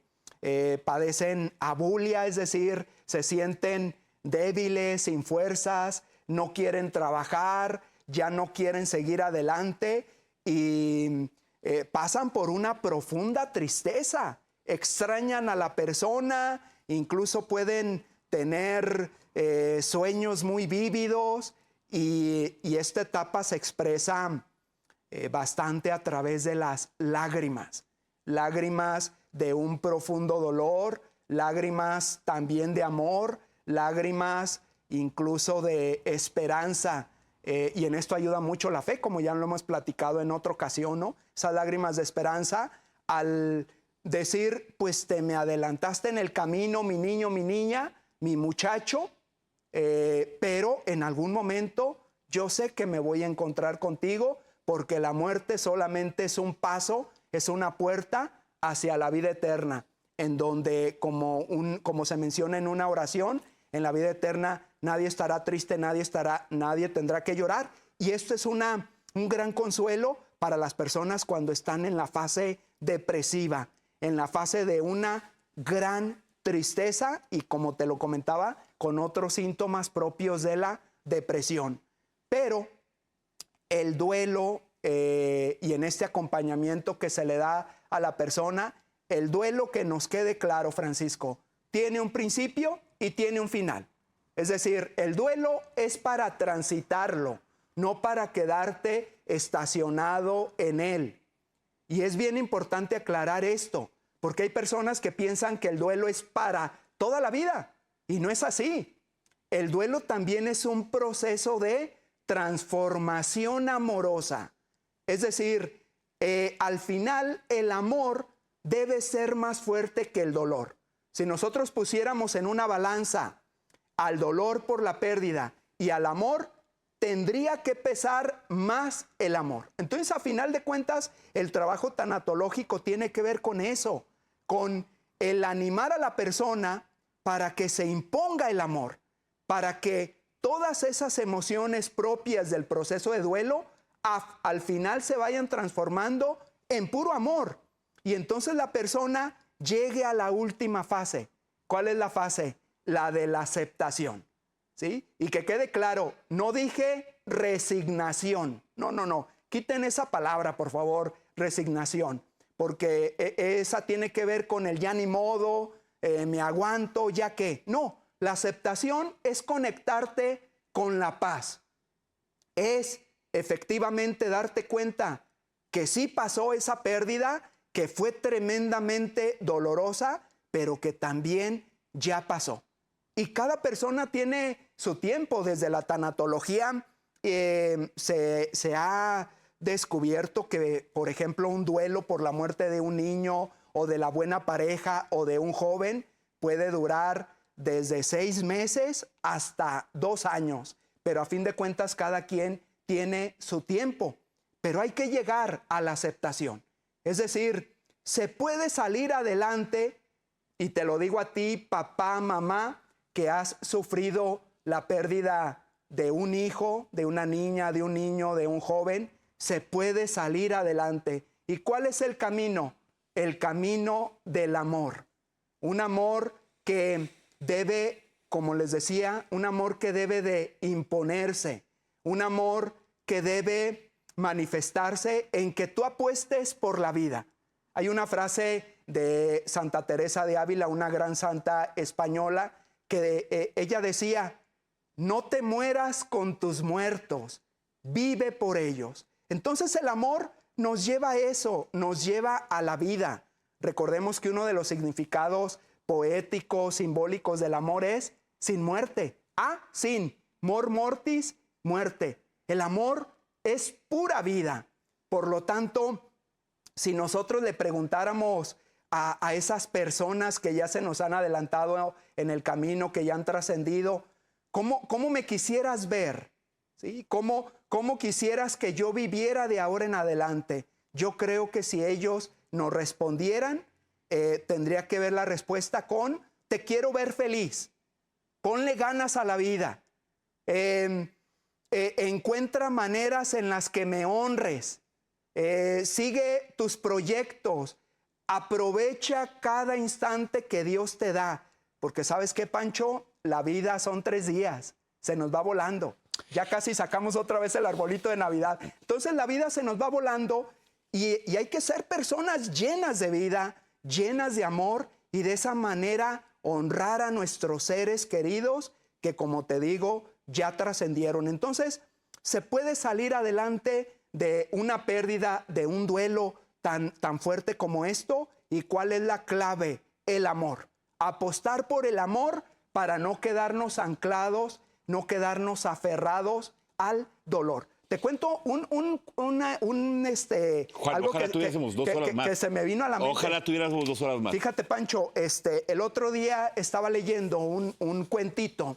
padecen abulia, es decir, se sienten débiles, sin fuerzas, no quieren trabajar, ya no quieren seguir adelante y pasan por una profunda tristeza, extrañan a la persona, incluso pueden tener sueños muy vívidos y esta etapa se expresa bastante a través de las lágrimas de un profundo dolor, lágrimas también de amor, lágrimas incluso de esperanza. Y en esto ayuda mucho la fe, como ya lo hemos platicado en otra ocasión, ¿no? Esas lágrimas de esperanza al decir, pues te me adelantaste en el camino, mi niño, mi niña, mi muchacho, pero en algún momento yo sé que me voy a encontrar contigo, porque la muerte solamente es un paso, es una puerta hacia la vida eterna, en donde, como se menciona en una oración, en la vida eterna nadie estará triste, nadie tendrá que llorar. Y esto es un gran consuelo para las personas cuando están en la fase depresiva, en la fase de una gran tristeza y, como te lo comentaba, con otros síntomas propios de la depresión. Pero el duelo y en este acompañamiento que se le da a la persona, el duelo, que nos quede claro, Francisco, tiene un principio y tiene un final. Es decir, el duelo es para transitarlo, no para quedarte estacionado en él. Y es bien importante aclarar esto, porque hay personas que piensan que el duelo es para toda la vida, y no es así. El duelo también es un proceso de transformación amorosa. Es decir, al final el amor debe ser más fuerte que el dolor. Si nosotros pusiéramos en una balanza al dolor por la pérdida y al amor, tendría que pesar más el amor. Entonces, a final de cuentas, el trabajo tanatológico tiene que ver con eso, con el animar a la persona para que se imponga el amor, para que todas esas emociones propias del proceso de duelo al final se vayan transformando en puro amor. Y entonces la persona llegue a la última fase. ¿Cuál es la fase? La de la aceptación, ¿sí? Y que quede claro, no dije resignación. No. Quiten esa palabra, por favor, resignación. Porque esa tiene que ver con el ya ni modo, me aguanto, ya que. No, la aceptación es conectarte con la paz. Es efectivamente darte cuenta que sí pasó esa pérdida, que fue tremendamente dolorosa, pero que también ya pasó. Y cada persona tiene su tiempo. Desde la tanatología se ha descubierto que, por ejemplo, un duelo por la muerte de un niño o de la buena pareja o de un joven puede durar desde 6 meses hasta 2 años. Pero a fin de cuentas cada quien tiene su tiempo. Pero hay que llegar a la aceptación. Es decir, se puede salir adelante, y te lo digo a ti, papá, mamá, que has sufrido la pérdida de un hijo, de una niña, de un niño, de un joven. Se puede salir adelante. ¿Y cuál es el camino? El camino del amor. Un amor que debe, como les decía, un amor que debe de imponerse. Un amor que debe manifestarse en que tú apuestes por la vida. Hay una frase de Santa Teresa de Ávila, una gran santa española, que ella decía: no te mueras con tus muertos, vive por ellos. Entonces el amor nos lleva a eso, nos lleva a la vida. Recordemos que uno de los significados poéticos, simbólicos del amor es sin muerte. Sin, mor mortis, muerte. El amor es pura vida. Por lo tanto, si nosotros le preguntáramos a esas personas que ya se nos han adelantado en el camino, que ya han trascendido, ¿cómo me quisieras ver? ¿Sí? ¿Cómo quisieras que yo viviera de ahora en adelante? Yo creo que si ellos nos respondieran, tendría que ver la respuesta con: te quiero ver feliz, ponle ganas a la vida, encuentra maneras en las que me honres, sigue tus proyectos, aprovecha cada instante que Dios te da, porque ¿sabes qué, Pancho? La vida son 3 días, se nos va volando. Ya casi sacamos otra vez el arbolito de Navidad. Entonces la vida se nos va volando y hay que ser personas llenas de vida, llenas de amor, y de esa manera honrar a nuestros seres queridos que, como te digo, ya trascendieron. Entonces se puede salir adelante de una pérdida, de un duelo tan fuerte como esto. ¿Y cuál es la clave? El amor. Apostar por el amor para no quedarnos anclados, no quedarnos aferrados al dolor. Te cuento Juan, algo ojalá tuviésemos 2 horas más. que se me vino a la mente. Ojalá tuviéramos 2 horas más. Fíjate, Pancho, el otro día estaba leyendo un cuentito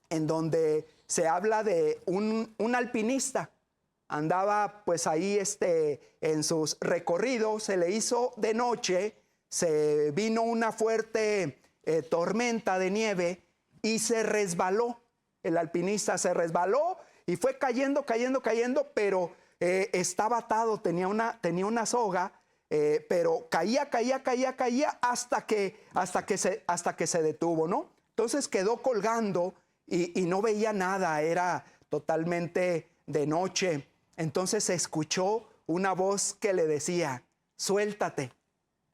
en donde se habla de un alpinista. Andaba pues ahí en sus recorridos, se le hizo de noche, se vino una fuerte tormenta de nieve y se resbaló. El alpinista se resbaló y fue cayendo, pero estaba atado, tenía una soga, pero caía hasta que se detuvo, ¿no? Entonces quedó colgando y no veía nada, era totalmente de noche. Entonces se escuchó una voz que le decía, suéltate,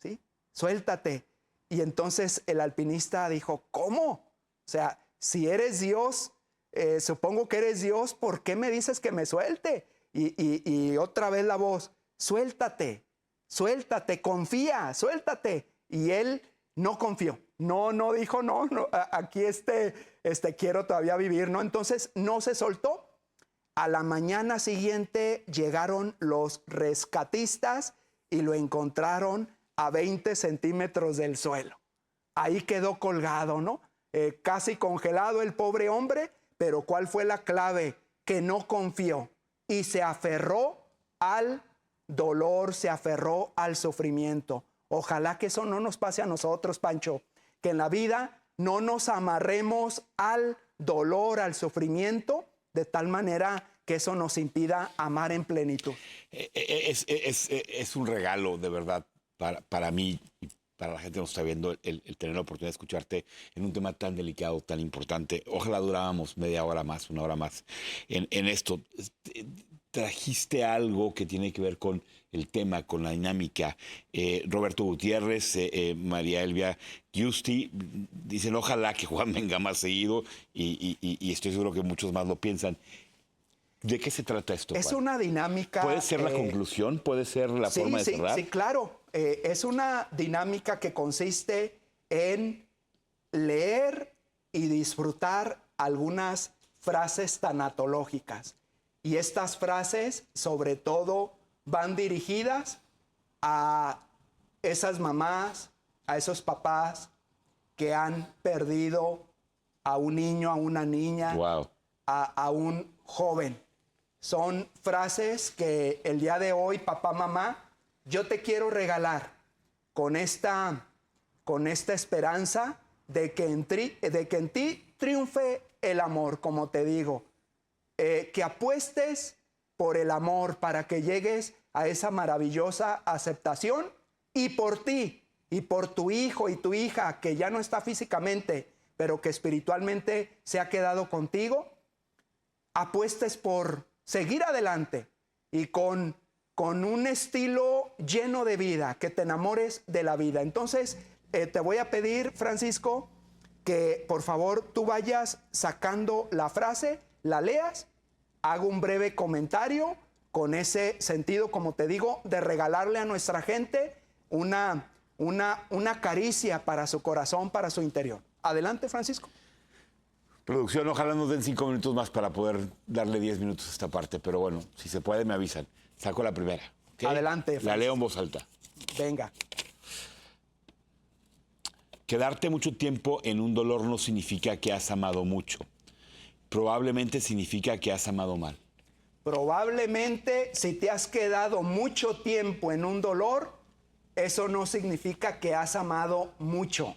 ¿sí? Suéltate. Y entonces el alpinista dijo, ¿cómo? O sea, si eres Dios, supongo que eres Dios, ¿por qué me dices que me suelte? Y otra vez la voz, suéltate, confía, suéltate. Y él no confió, no dijo, no, aquí quiero todavía vivir, ¿no? Entonces no se soltó. A la mañana siguiente llegaron los rescatistas y lo encontraron a 20 centímetros del suelo. Ahí quedó colgado, ¿no? Casi congelado el pobre hombre, pero ¿cuál fue la clave? Que no confió y se aferró al dolor, se aferró al sufrimiento. Ojalá que eso no nos pase a nosotros, Pancho, que en la vida no nos amarremos al dolor, al sufrimiento, de tal manera que eso nos impida amar en plenitud. Es un regalo, de verdad, para mí y para la gente que nos está viendo, el tener la oportunidad de escucharte en un tema tan delicado, tan importante. Ojalá durábamos media hora más, 1 hora más en esto. Trajiste algo que tiene que ver con el tema, con la dinámica. Roberto Gutiérrez, María Elvia Giusti dicen ojalá que Juan venga más seguido y estoy seguro que muchos más lo piensan. ¿De qué se trata esto, Juan? Es una dinámica... ¿Puede ser la conclusión? ¿Puede ser la forma de cerrar? Sí, claro. Es una dinámica que consiste en leer y disfrutar algunas frases tanatológicas. Y estas frases, sobre todo, van dirigidas a esas mamás, a esos papás que han perdido a un niño, a una niña, wow, a un joven. Son frases que el día de hoy, papá, mamá, yo te quiero regalar con esta esperanza de que en ti triunfe el amor, como te digo. Que apuestes por el amor para que llegues a esa maravillosa aceptación y por ti y por tu hijo y tu hija que ya no está físicamente, pero que espiritualmente se ha quedado contigo, apuestes por seguir adelante y con un estilo lleno de vida, que te enamores de la vida. Entonces, te voy a pedir, Francisco, que por favor tú vayas sacando la frase, la leas, hago un breve comentario con ese sentido, como te digo, de regalarle a nuestra gente una caricia para su corazón, para su interior. Adelante, Francisco. Producción, ojalá nos den 5 minutos más para poder darle 10 minutos a esta parte, pero bueno, si se puede me avisan. Saco la primera. ¿Okay? Adelante, Francisco. La leo en voz alta. Venga. Quedarte mucho tiempo en un dolor no significa que has amado mucho. Probablemente significa que has amado mal. Probablemente si te has quedado mucho tiempo en un dolor, eso no significa que has amado mucho.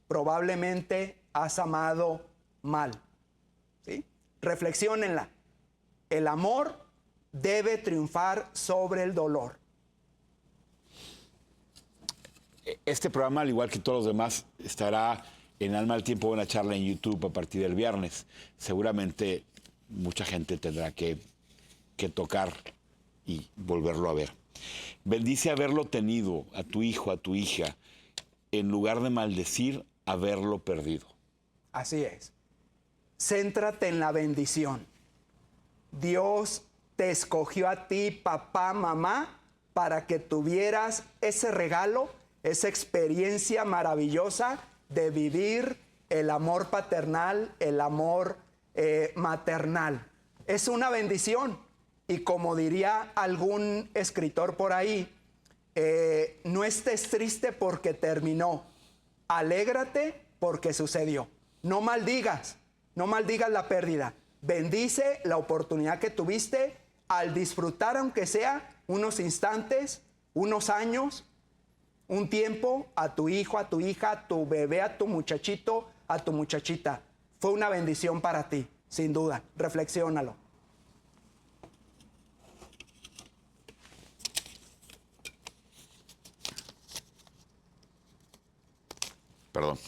Probablemente has amado mal. ¿Sí? Reflexiónenla. El amor debe triunfar sobre el dolor. Este programa, al igual que todos los demás, estará en Alma al Tiempo, una charla en YouTube a partir del viernes. Seguramente mucha gente tendrá que tocar y volverlo a ver. Bendice haberlo tenido, a tu hijo, a tu hija, en lugar de maldecir haberlo perdido. Así es. Céntrate en la bendición. Dios te escogió a ti, papá, mamá, para que tuvieras ese regalo, esa experiencia maravillosa de vivir el amor paternal, el amor maternal. Es una bendición. Y como diría algún escritor por ahí, no estés triste porque terminó, alégrate porque sucedió. No maldigas la pérdida. Bendice la oportunidad que tuviste al disfrutar, aunque sea unos instantes, unos años, un tiempo, a tu hijo, a tu hija, a tu bebé, a tu muchachito, a tu muchachita. Fue una bendición para ti, sin duda. Reflexiónalo. Perdón.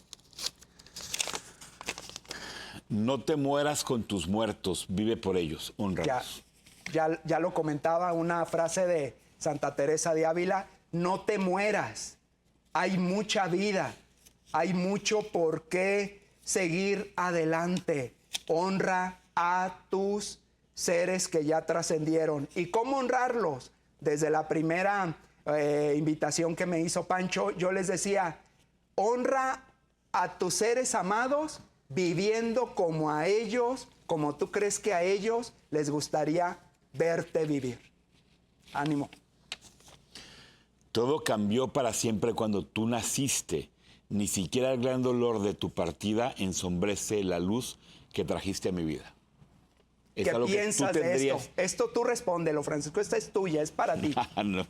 No te mueras con tus muertos, vive por ellos, honralos. Ya lo comentaba una frase de Santa Teresa de Ávila, no te mueras, hay mucha vida, hay mucho por qué seguir adelante. Honra a tus seres que ya trascendieron. ¿Y cómo honrarlos? Desde la primera invitación que me hizo Pancho, yo les decía, honra a tus seres amados viviendo como a ellos, como tú crees que a ellos les gustaría verte vivir. Ánimo. Todo cambió para siempre cuando tú naciste. Ni siquiera el gran dolor de tu partida ensombrece la luz que trajiste a mi vida. ¿Qué piensas de esto? Esto tú respóndelo, Francisco. Esta es tuya, es para ti. No.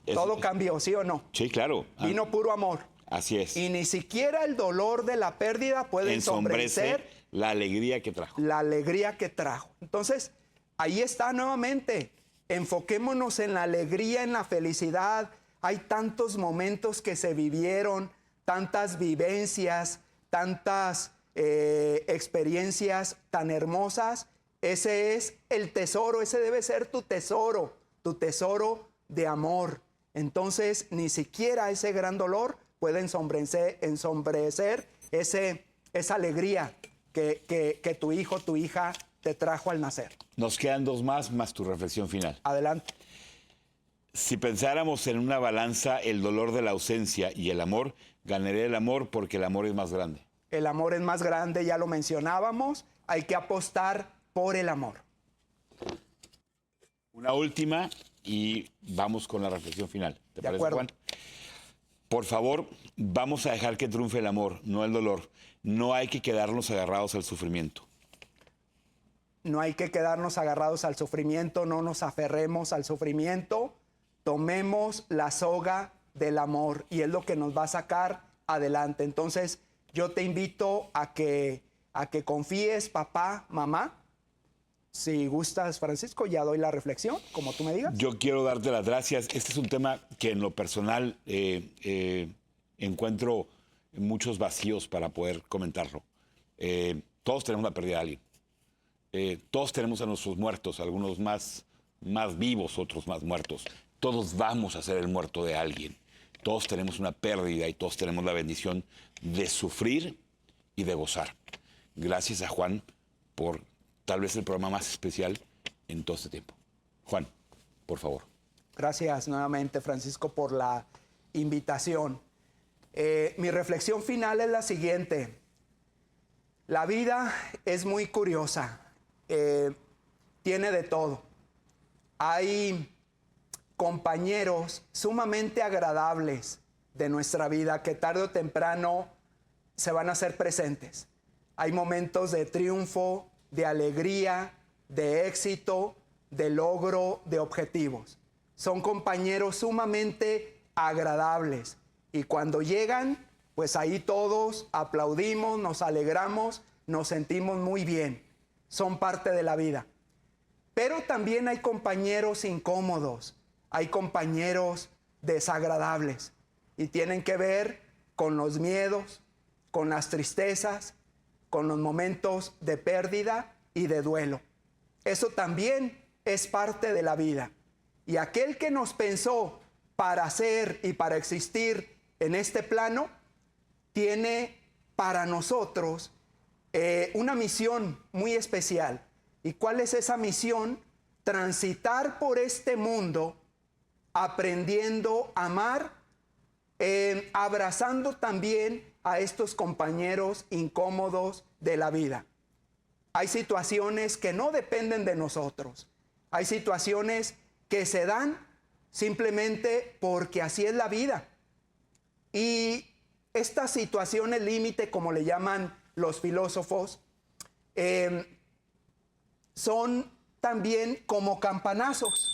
Todo cambió, ¿sí o no? Sí, claro. Vino puro amor. Así es. Y ni siquiera el dolor de la pérdida puede ensombrecer la alegría que trajo. La alegría que trajo. Entonces, ahí está nuevamente. Enfoquémonos en la alegría, en la felicidad. Hay tantos momentos que se vivieron, tantas vivencias, tantas experiencias tan hermosas. Ese es el tesoro, ese debe ser tu tesoro de amor. Entonces, ni siquiera ese gran dolor puede ensombrecer esa alegría que tu hijo, tu hija te trajo al nacer. Nos quedan dos más tu reflexión final. Adelante. Si pensáramos en una balanza el dolor de la ausencia y el amor, ganaría el amor porque el amor es más grande. El amor es más grande, ya lo mencionábamos. Hay que apostar por el amor. Una última y vamos con la reflexión final. ¿Te parece, acuerdo. Juan? Por favor, vamos a dejar que triunfe el amor, no el dolor. No hay que quedarnos agarrados al sufrimiento. No hay que quedarnos agarrados al sufrimiento, no nos aferremos al sufrimiento. Tomemos la soga del amor y es lo que nos va a sacar adelante. Entonces, yo te invito a que confíes, papá, mamá. Si gustas, Francisco, ya doy la reflexión, como tú me digas. Yo quiero darte las gracias. Este es un tema que en lo personal encuentro muchos vacíos para poder comentarlo. Todos tenemos la pérdida de alguien. Todos tenemos a nuestros muertos, algunos más vivos, otros más muertos. Todos vamos a ser el muerto de alguien. Todos tenemos una pérdida y todos tenemos la bendición de sufrir y de gozar. Gracias a Juan por tal vez el programa más especial en todo este tiempo. Juan, por favor. Gracias nuevamente, Francisco, por la invitación. Mi reflexión final es la siguiente. La vida es muy curiosa. Tiene de todo. Hay compañeros sumamente agradables de nuestra vida que tarde o temprano se van a hacer presentes. Hay momentos de triunfo, de alegría, de éxito, de logro, de objetivos. Son compañeros sumamente agradables y cuando llegan, pues ahí todos aplaudimos, nos alegramos, nos sentimos muy bien. Son parte de la vida. Pero también hay compañeros incómodos, hay compañeros desagradables y tienen que ver con los miedos, con las tristezas, con los momentos de pérdida y de duelo. Eso también es parte de la vida. Y aquel que nos pensó para ser y para existir en este plano, tiene para nosotros una misión muy especial. ¿Y cuál es esa misión? Transitar por este mundo aprendiendo a amar, abrazando también a estos compañeros incómodos de la vida. Hay situaciones que no dependen de nosotros. Hay situaciones que se dan simplemente porque así es la vida. Y estas situaciones límite, como le llaman los filósofos, son también como campanazos.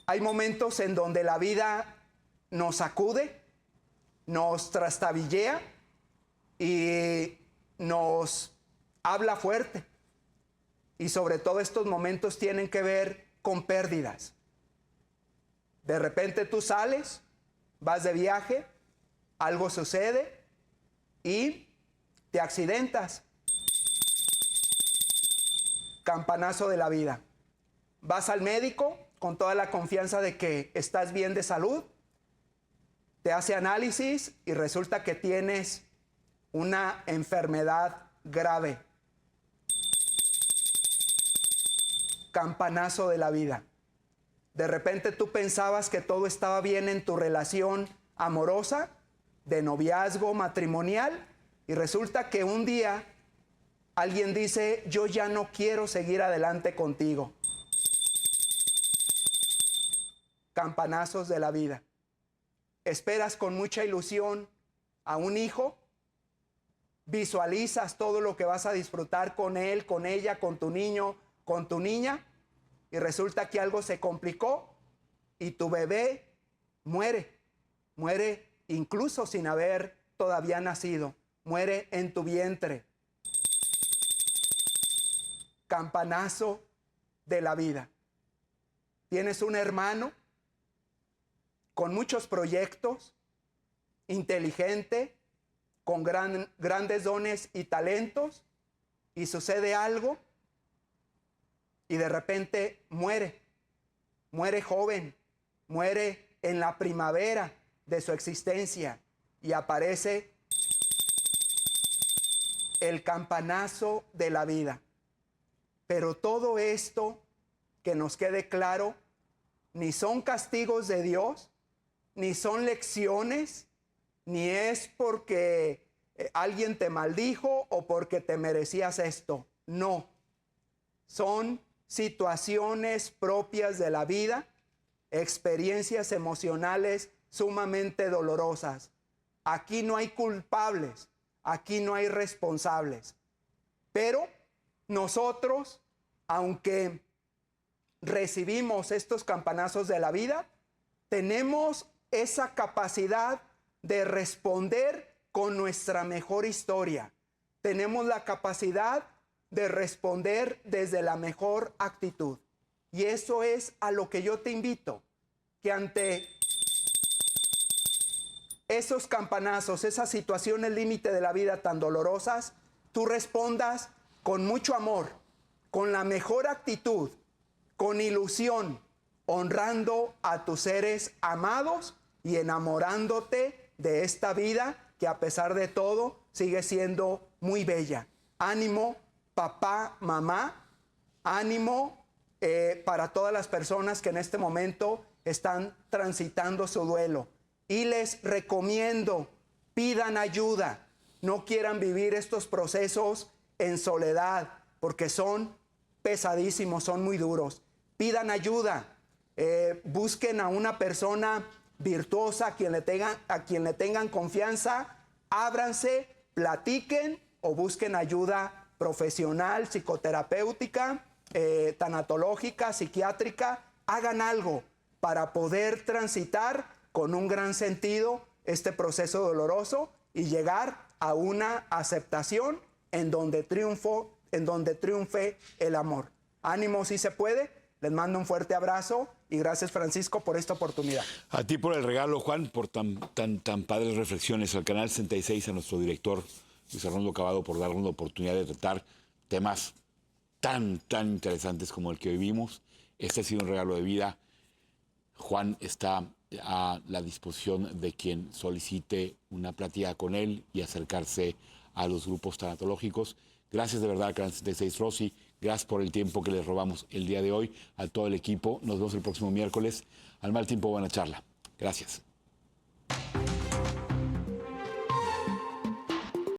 Hay momentos en donde la vida nos sacude, nos trastabillea y nos habla fuerte. Y sobre todo estos momentos tienen que ver con pérdidas. De repente tú sales, vas de viaje, algo sucede y te accidentas. Campanazo de la vida. Vas al médico con toda la confianza de que estás bien de salud, te hace análisis y resulta que tienes una enfermedad grave. Campanazo de la vida. De repente tú pensabas que todo estaba bien en tu relación amorosa, de noviazgo, matrimonial, y resulta que un día alguien dice, yo ya no quiero seguir adelante contigo. Campanazos de la vida. Esperas con mucha ilusión a un hijo, visualizas todo lo que vas a disfrutar con él, con ella, con tu niño, con tu niña, y resulta que algo se complicó y tu bebé muere incluso sin haber todavía nacido, muere en tu vientre. Campanazo de la vida. Tienes un hermano con muchos proyectos, inteligente, con grandes dones y talentos, y sucede algo y de repente muere joven, muere en la primavera de su existencia y aparece el campanazo de la vida. Pero todo esto, que nos quede claro, ni son castigos de Dios, ni son lecciones, ni es porque alguien te maldijo o porque te merecías esto. No, son situaciones propias de la vida, experiencias emocionales sumamente dolorosas. Aquí no hay culpables, aquí no hay responsables. Pero nosotros, aunque recibimos estos campanazos de la vida, tenemos esa capacidad de responder con nuestra mejor historia. Tenemos la capacidad de responder desde la mejor actitud. Y eso es a lo que yo te invito, que ante esos campanazos, esas situaciones límite de la vida tan dolorosas, tú respondas con mucho amor, con la mejor actitud, con ilusión, honrando a tus seres amados y enamorándote de esta vida que a pesar de todo sigue siendo muy bella. Ánimo, papá, mamá, ánimo para todas las personas que en este momento están transitando su duelo. Y les recomiendo, pidan ayuda, no quieran vivir estos procesos en soledad, porque son pesadísimos, son muy duros. Pidan ayuda, busquen a una persona virtuosa a quien le tengan confianza, ábranse, platiquen o busquen ayuda profesional, psicoterapéutica, tanatológica, psiquiátrica. Hagan algo para poder transitar con un gran sentido este proceso doloroso y llegar a una aceptación en donde triunfe el amor. Ánimo, si se puede. Les mando un fuerte abrazo y gracias, Francisco, por esta oportunidad. A ti por el regalo, Juan, por tan padres reflexiones. Al Canal 66, a nuestro director, Luis Arnoldo Cavado, por darnos la oportunidad de tratar temas tan interesantes como el que vivimos. Este ha sido un regalo de vida. Juan está a la disposición de quien solicite una plática con él y acercarse a los grupos tanatológicos. Gracias de verdad al Canal 66, Rosy. Gracias por el tiempo que les robamos el día de hoy a todo el equipo. Nos vemos el próximo miércoles. Al mal tiempo, buena charla. Gracias.